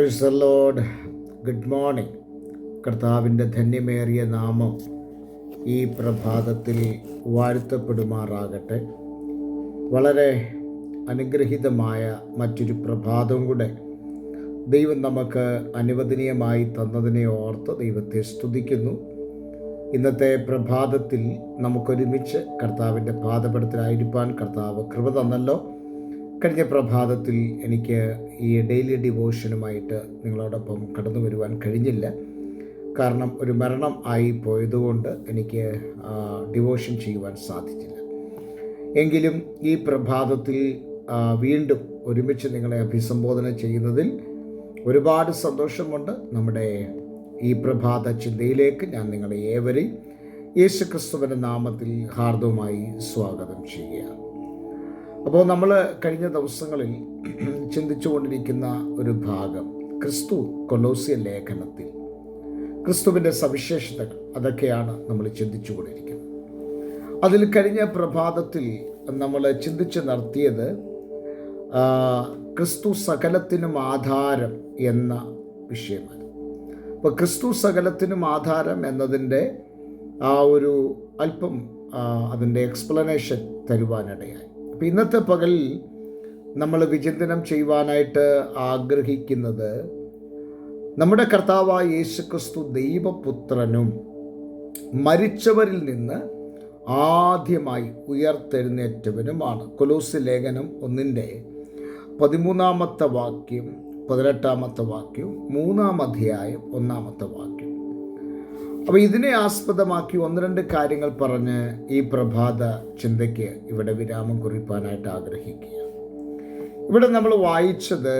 Praise the Lord. Good morning. കർത്താവിൻ്റെ ധന്യമേറിയ നാമം ഈ പ്രഭാതത്തിൽ വാഴ്ത്തപ്പെടുമാറാകട്ടെ. വളരെ അനുഗ്രഹീതമായ മറ്റൊരു പ്രഭാതം കൂടെ ദൈവം നമുക്ക് അനുവദനീയമായി തന്നതിനെ ഓർത്ത് ദൈവത്തെ സ്തുതിക്കുന്നു. ഇന്നത്തെ പ്രഭാതത്തിൽ നമുക്കൊരുമിച്ച് കർത്താവിൻ്റെ പാദപീഠത്തിലായിരിക്കാൻ കർത്താവ് കൃപ തന്നല്ലോ. കഴിഞ്ഞ പ്രഭാതത്തിൽ എനിക്ക് ഈ ഡെയിലി ഡിവോഷനുമായിട്ട് നിങ്ങളോടൊപ്പം കടന്നു വരുവാൻ കഴിഞ്ഞില്ല. കാരണം ഒരു മരണം ആയി പോയതുകൊണ്ട് എനിക്ക് ഡിവോഷൻ ചെയ്യുവാൻ സാധിച്ചില്ല. എങ്കിലും ഈ പ്രഭാതത്തിൽ വീണ്ടും ഒരുമിച്ച് നിങ്ങളെ അഭിസംബോധന ചെയ്യുന്നതിൽ ഒരുപാട് സന്തോഷമുണ്ട്. നമ്മുടെ ഈ പ്രഭാത ചിന്തയിലേക്ക് ഞാൻ നിങ്ങളെ ഏവരെയും യേശുക്രിസ്തുവിൻ്റെ നാമത്തിൽ ഹാർദവമായി സ്വാഗതം ചെയ്യുകയാണ്. അപ്പോൾ നമ്മൾ കഴിഞ്ഞ ദിവസങ്ങളിൽ ചിന്തിച്ചുകൊണ്ടിരിക്കുന്ന ഒരു ഭാഗം ക്രിസ്തു കൊലോസ്യ ലേഖനത്തിൽ ക്രിസ്തുവിൻ്റെ സവിശേഷതകൾ അതൊക്കെയാണ് നമ്മൾ ചിന്തിച്ചുകൊണ്ടിരിക്കുന്നത്. അതിൽ കഴിഞ്ഞ പ്രഭാതത്തിൽ നമ്മൾ ചിന്തിച്ച് നടത്തിയത് ക്രിസ്തു സകലത്തിനും ആധാരം എന്ന വിഷയമാണ്. അപ്പോൾ ക്രിസ്തു സകലത്തിനും ആധാരം എന്നതിൻ്റെ ആ ഒരു അല്പം അതിൻ്റെ എക്സ്പ്ലനേഷൻ തരുവാനിടയായി. അപ്പോൾ ഇന്നത്തെ പകലിൽ നമ്മൾ വിചിന്തനം ചെയ്യുവാനായിട്ട് ആഗ്രഹിക്കുന്നത് നമ്മുടെ കർത്താവായ യേശുക്രിസ്തു ദൈവപുത്രനും മരിച്ചവരിൽ നിന്ന് ആദ്യമായി ഉയർത്തെഴുന്നേറ്റവനുമാണ്. കൊലോസ്യ ലേഖനം 1:13 വാക്യം, 18 വാക്യം, 3 അധ്യായം 1 വാക്യം. അപ്പോൾ ഇതിനെ ആസ്പദമാക്കി 1-2 കാര്യങ്ങൾ പറഞ്ഞ് ഈ പ്രഭാത ചിന്തയ്ക്ക് ഇവിടെ വിരാമം കുറിപ്പാനായിട്ട് ആഗ്രഹിക്കുക. ഇവിടെ നമ്മൾ വായിച്ചത്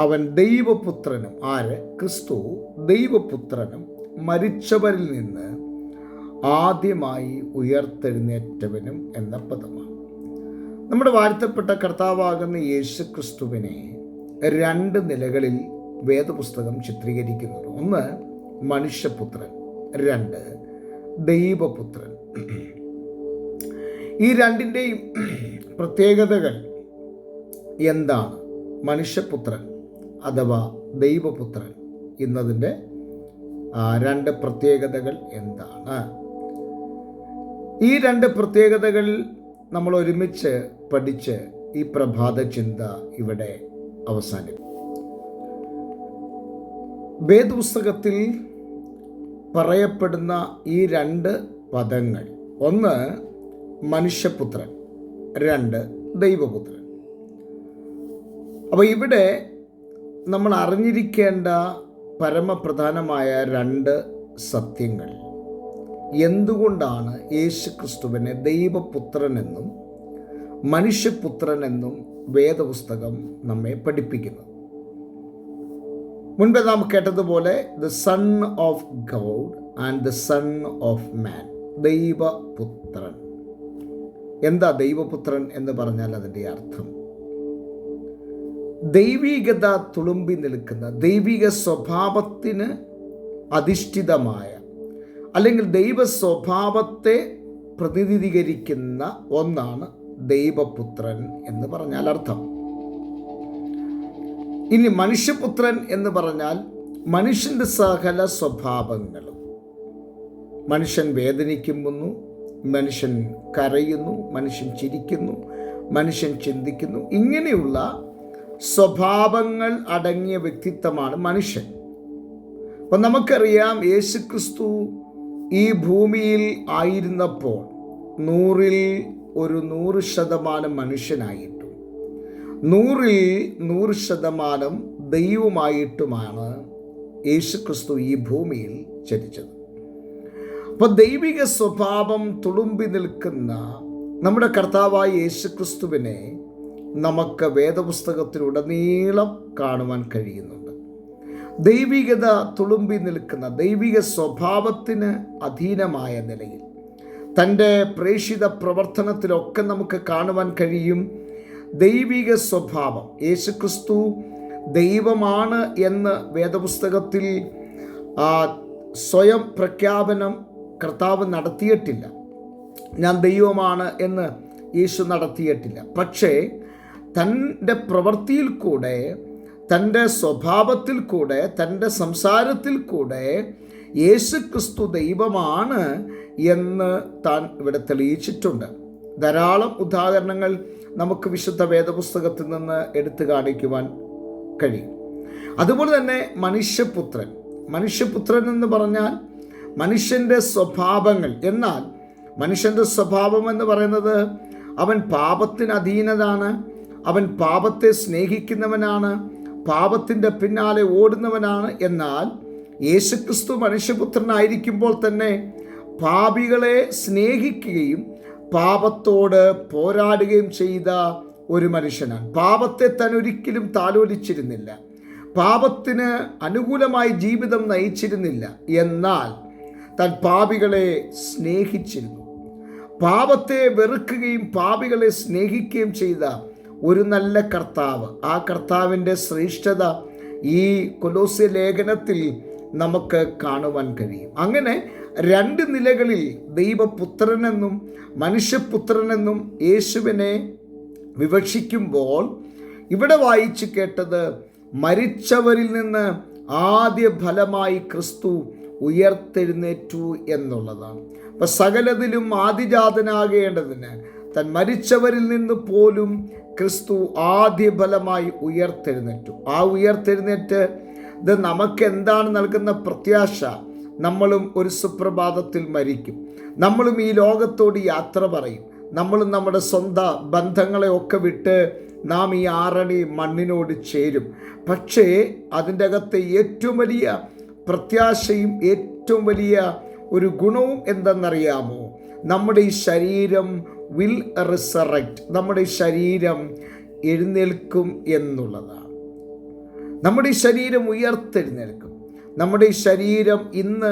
അവൻ ദൈവപുത്രനും, ക്രിസ്തു ദൈവപുത്രനും മരിച്ചവരിൽ നിന്ന് ആദ്യമായി ഉയർത്തെഴുന്നേറ്റവനും എന്ന പദമാണ്. നമ്മുടെ വാഴ്ത്തപ്പെട്ട കർത്താവാകുന്ന യേശു ക്രിസ്തുവിനെ 2 നിലകളിൽ വേദപുസ്തകം ചിത്രീകരിക്കുന്നുണ്ട്. 1 മനുഷ്യപുത്രൻ, 2 ദൈവപുത്രൻ. ഈ രണ്ടിൻ്റെയും പ്രത്യേകതകൾ എന്താണ്? മനുഷ്യപുത്രൻ അഥവാ ദൈവപുത്രൻ എന്നതിൻ്റെ 2 പ്രത്യേകതകൾ എന്താണ്? ഈ 2 പ്രത്യേകതകൾ നമ്മൾ ഒരുമിച്ച് പഠിച്ച് ഈ പ്രഭാത ചിന്ത ഇവിടെ അവസാനിക്കും. വേദപുസ്തകത്തിൽ പറയപ്പെടുന്ന ഈ 2 പദങ്ങൾ, 1 മനുഷ്യപുത്രൻ, 2 ദൈവപുത്രൻ. അപ്പോൾ ഇവിടെ നമ്മൾ അറിഞ്ഞിരിക്കേണ്ട പരമപ്രധാനമായ 2 സത്യങ്ങൾ. എന്തുകൊണ്ടാണ് യേശുക്രിസ്തുവിനെ ദൈവപുത്രനെന്നും മനുഷ്യപുത്രനെന്നും വേദപുസ്തകം നമ്മെ പഠിപ്പിക്കുന്നത്? മുൻപ് നാം കേട്ടതുപോലെ the son of God and the son of man, ദൈവപുത്രൻ. എന്താ ദൈവപുത്രൻ എന്ന് പറഞ്ഞാൽ അതിൻ്റെ അർത്ഥം? ദൈവികത തുളുമ്പി നിൽക്കുന്ന, ദൈവിക സ്വഭാവത്തിന് അധിഷ്ഠിതമായ അല്ലെങ്കിൽ ദൈവ സ്വഭാവത്തെ പ്രതിനിധീകരിക്കുന്ന ഒന്നാണ് ദൈവപുത്രൻ എന്ന് പറഞ്ഞാൽ അർത്ഥം. ഇനി മനുഷ്യപുത്രൻ എന്ന് പറഞ്ഞാൽ മനുഷ്യൻ്റെ സകല സ്വഭാവങ്ങളും, മനുഷ്യൻ വേദനിക്കുന്നു, മനുഷ്യൻ കരയുന്നു, മനുഷ്യൻ ചിരിക്കുന്നു, മനുഷ്യൻ ചിന്തിക്കുന്നു, ഇങ്ങനെയുള്ള സ്വഭാവങ്ങൾ അടങ്ങിയ വ്യക്തിത്വമാണ് മനുഷ്യൻ. അപ്പം നമുക്കറിയാം, യേശുക്രിസ്തു ഈ ഭൂമിയിൽ ആയിരുന്നപ്പോൾ 100% മനുഷ്യനായിട്ടും 100% ദൈവമായിട്ടുമാണ് യേശുക്രിസ്തു ഈ ഭൂമിയിൽ ചരിച്ചത്. അപ്പോൾ ദൈവിക സ്വഭാവം തുളുമ്പി നിൽക്കുന്ന നമ്മുടെ കർത്താവായ യേശുക്രിസ്തുവിനെ നമുക്ക് വേദപുസ്തകത്തിലുടനീളം കാണുവാൻ കഴിയുന്നുണ്ട്. ദൈവികത തുളുമ്പി നിൽക്കുന്ന, ദൈവിക സ്വഭാവത്തിന് അധീനമായ നിലയിൽ തൻ്റെ പ്രേക്ഷിത പ്രവർത്തനത്തിലൊക്കെ നമുക്ക് കാണുവാൻ കഴിയും ദൈവിക സ്വഭാവം. യേശുക്രിസ്തു ദൈവമാണ് എന്ന് വേദപുസ്തകത്തിൽ സ്വയം പ്രഖ്യാപനം കർത്താവ് നടത്തിയിട്ടില്ല. ഞാൻ ദൈവമാണ് എന്ന് യേശു നടത്തിയിട്ടില്ല. പക്ഷേ തൻ്റെ പ്രവൃത്തിയിൽ കൂടെ തൻ്റെ സ്വഭാവത്തിൽ കൂടെ, തൻ്റെ സംസാരത്തിൽ കൂടെ യേശു ക്രിസ്തു ദൈവമാണ് എന്ന് താൻ ഇവിടെ തെളിയിച്ചിട്ടുണ്ട്. ധാരാളം ഉദാഹരണങ്ങൾ നമുക്ക് വിശുദ്ധ വേദപുസ്തകത്തിൽ നിന്ന് എടുത്തു കാണിക്കുവാൻ കഴിയും. അതുപോലെ തന്നെ മനുഷ്യപുത്രൻ എന്ന് പറഞ്ഞാൽ മനുഷ്യൻ്റെ സ്വഭാവങ്ങൾ. എന്നാൽ മനുഷ്യൻ്റെ സ്വഭാവം എന്ന് പറയുന്നത് അവൻ പാപത്തിന് അധീനനാണ്, അവൻ പാപത്തെ സ്നേഹിക്കുന്നവനാണ്, പാപത്തിൻ്റെ പിന്നാലെ ഓടുന്നവനാണ്. എന്നാൽ യേശുക്രിസ്തു മനുഷ്യപുത്രനായിരിക്കുമ്പോൾ തന്നെ പാപികളെ സ്നേഹിക്കുകയും പാപത്തോട് പോരാടുകയും ചെയ്ത ഒരു മനുഷ്യനാണ്. പാപത്തെ താൻ ഒരിക്കലും താലോലിച്ചിരുന്നില്ല, പാപത്തിന് അനുകൂലമായി ജീവിതം നയിച്ചിരുന്നില്ല. എന്നാൽ താൻ പാപികളെ സ്നേഹിച്ചിരുന്നു. പാപത്തെ വെറുക്കുകയും പാപികളെ സ്നേഹിക്കുകയും ചെയ്ത ഒരു നല്ല കർത്താവ്. ആ കർത്താവിൻ്റെ ശ്രേഷ്ഠത ഈ കൊലോസ്യ ലേഖനത്തിൽ നമുക്ക് കാണുവാൻ കഴിയും. അങ്ങനെ രണ്ട് നിലകളിൽ ദൈവപുത്രനെന്നും മനുഷ്യപുത്രനെന്നും യേശുവിനെ വിവക്ഷിക്കുമ്പോൾ ഇവിടെ വായിച്ചു കേട്ടത് മരിച്ചവരിൽ നിന്ന് ആദ്യ ഫലമായി ക്രിസ്തു ഉയർത്തെഴുന്നേറ്റു എന്നുള്ളതാണ്. അപ്പം സകലതിലും ആദിജാതനാകേണ്ടതിന് താൻ മരിച്ചവരിൽ നിന്ന് പോലും ക്രിസ്തു ആദ്യ ഫലമായി ഉയർത്തെഴുന്നേറ്റു. ആ ഉയർത്തെഴുന്നേറ്റ് ഇത് നമുക്ക് എന്താണ് നൽകുന്ന പ്രത്യാശ? നമ്മളും ഒരു സുപ്രഭാതത്തിൽ മരിക്കും. നമ്മളും ഈ ലോകത്തോട് യാത്ര പറയും. നമ്മളും നമ്മുടെ സ്വന്തം ബന്ധങ്ങളെ ഒക്കെ വിട്ട് നാം ഈ ആറടി മണ്ണിനോട് ചേരും. പക്ഷേ അതിൻ്റെ അകത്തെ ഏറ്റവും വലിയ പ്രത്യാശയും ഏറ്റവും വലിയ ഒരു ഗുണവും എന്തെന്നറിയാമോ? നമ്മുടെ ഈ ശരീരം വിൽ റിസറക്റ്റ്, നമ്മുടെ ഈ ശരീരം എഴുന്നേൽക്കും എന്നുള്ളതാണ്. നമ്മുടെ ഈ ശരീരം ഉയർത്തെഴുന്നേൽക്കും. നമ്മുടെ ഈ ശരീരം ഇന്ന്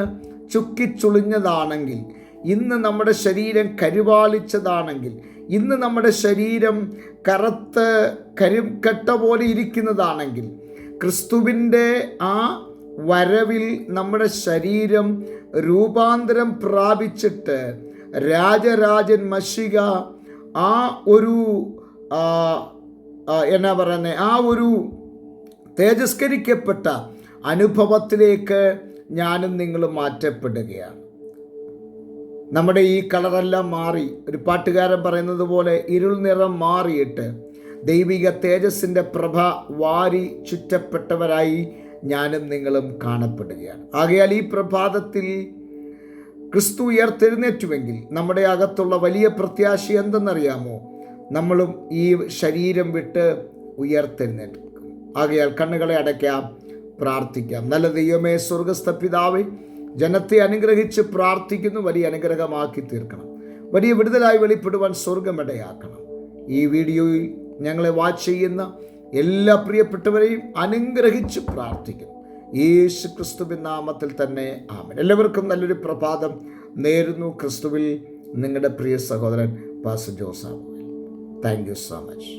ചുക്കിച്ചുളിഞ്ഞതാണെങ്കിൽ, ഇന്ന് നമ്മുടെ ശരീരം കരുവാളിച്ചതാണെങ്കിൽ, ഇന്ന് നമ്മുടെ ശരീരം കറുത്ത് കരിക്കട്ട പോലെ ഇരിക്കുന്നതാണെങ്കിൽ, ക്രിസ്തുവിൻ്റെ ആ വരവിൽ നമ്മുടെ ശരീരം രൂപാന്തരം പ്രാപിച്ചിട്ട് രാജരാജൻ മശിക ആ ഒരു ആ ഒരു തേജസ്കരിക്കപ്പെട്ട അനുഭവത്തിലേക്ക് ഞാനും നിങ്ങളും മാറ്റപ്പെടുകയാണ്. നമ്മുടെ ഈ കളറെല്ലാം മാറി, ഒരു പാട്ടുകാരൻ പറയുന്നത് പോലെ ഇരുൾ നിറം മാറിയിട്ട് ദൈവിക തേജസ്സിൻ്റെ പ്രഭ വാരി ചുറ്റപ്പെട്ടവരായി ഞാനും നിങ്ങളും കാണപ്പെടുകയാണ്. ആകയാൽ ഈ പ്രഭാതത്തിൽ ക്രിസ്തു ഉയർത്തെഴുന്നേറ്റുവെങ്കിൽ നമ്മുടെ അകത്തുള്ള വലിയ പ്രത്യാശ എന്തെന്നറിയാമോ? നമ്മളും ഈ ശരീരം വിട്ട് ഉയർത്തെഴുന്നേൽക്കും. ആകയാൽ കണ്ണുകളെ അടയ്ക്കാം, പ്രാർത്ഥിക്കാം. നല്ല ദൈവമേ, സ്വർഗസ്ഥ പിതാവേ, ജനത്തെ അനുഗ്രഹിച്ച് പ്രാർത്ഥിക്കുന്നു. വലിയ അനുഗ്രഹമാക്കി തീർക്കണം, വലിയ വിടുതലായി വെളിപ്പെടുവാൻ സ്വർഗമിടയാക്കണം. ഈ വീഡിയോയിൽ ഞങ്ങളെ വാച്ച് ചെയ്യുന്ന എല്ലാ പ്രിയപ്പെട്ടവരെയും അനുഗ്രഹിച്ച് പ്രാർത്ഥിക്കുന്നു. യേശു ക്രിസ്തുവിൻ നാമത്തിൽ തന്നെ ആമേൻ. എല്ലാവർക്കും നല്ലൊരു പ്രഭാതം നേരുന്നു. ക്രിസ്തുവിൽ നിങ്ങളുടെ പ്രിയ സഹോദരൻ pastor Jose Samuel. Thank you so much.